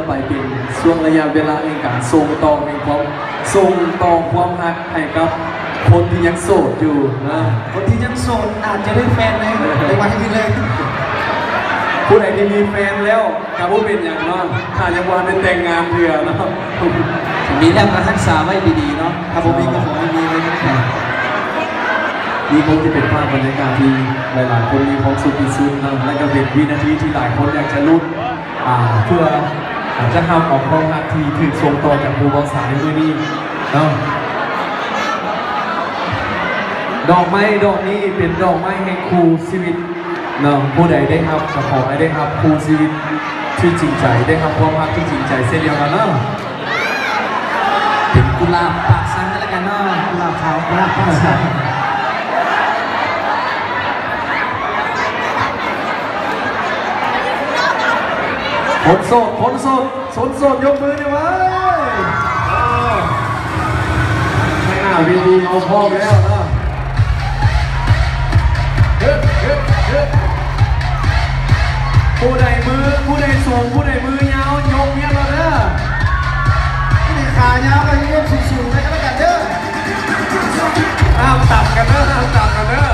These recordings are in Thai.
ไปเป็นช่วงระยะเวลาในการส่งต่อในความส่งต่อความรักให้กับคนที่ยังโสดอยู่นะคนที่ยังโสดอาจจะได้แฟนในวันนี้เลยผู้ใดที่มีแฟนแล้วกับผู้เป็นอย่างน้อยถ้ายังว่าได้แต่งงานเถื่อเนาะมีแล้วการรักษาไว้ดีๆเนาะครับผมเองก็ขอให้มีไว้ทุกอย่างนี่คงจะเป็นภาพบรรยากาศที่หลายๆคนมีความสุขที่สุดนะและก็เป็นวินาทีที่หลายคนอยากจะลุ้นเพื่ออาจจะทำออกความรักที่ถึงส่งต่อจากผู้บริสารในมือนี้เนาะดอกไม้ดอกนี้เป็นดอกไม้แห่งคู่ชีวิตเนาะผู้ใดได้ครับก็ขอให้ได้ครับคู่ชีวิตที่จริงใจได้ครับความรักที่จริงใจเส้นเดียวกันเนาะเป็นกุหลาบปากสันกันแล้วกันเนาะกุหลาบขาวกุหลาบปากสันคนโสดคนโสดคนโสดยกมือดิวะไม่น่าวีดีเอาพร้อมแล้วนะผู้ใดมือผู้ใดสูงผู้ใดมือยาวยกเงี้ยมาเด้อผู้ใดขายาวไปเงี้ยสูงๆไปกันแล้วกันเด้อห้ามตับกันเด้อห้ามตับกันเด้อ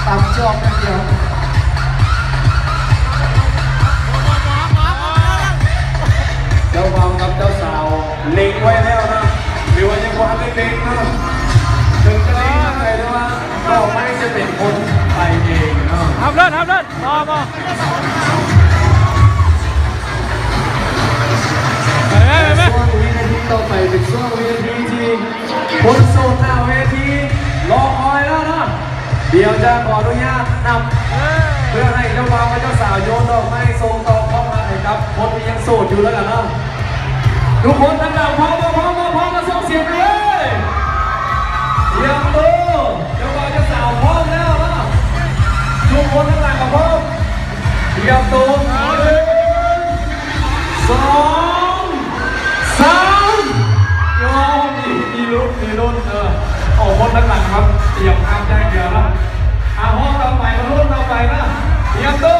ตับจอกกันเดียวเจ้าบ่าวกับเจ้าสาวเล็งไว้แล้วนะหรือว่ายังว่าเล็งๆนะถึงจะเล็งอะไรนะว่าดอกไม้จะเป็นคนไปเองนะทำเล่นมาช่วงวินาทีต่อไปเป็นช่วงวินาทีที่คนโซนหน้าเวทีรอคอยแล้วนะเดี๋ยวจะขออนุญาตนำเพื่อให้เจ้าบ่าวกับเจ้าสาวโยนดอกไม้ส่งต่อเข้ามาให้ครับคนที่ยังโสดอยู่แล้วกันนะทุกคนทั้งหลังพร้อมมาส่งเสียงเลยเตรียมตัวเจ้าบ่าวเจ้าสาวพร้อมแล้วนะทุกคนทั้งหลังพร้อมเตรียมตัว2 3โยมมีรุ่นโอ้คนทั้งหลังครับเตรียมน้ำแจ้งเดือดแล้วห้องต่อไปมารุ่นต่อไปนะเตรียมตัว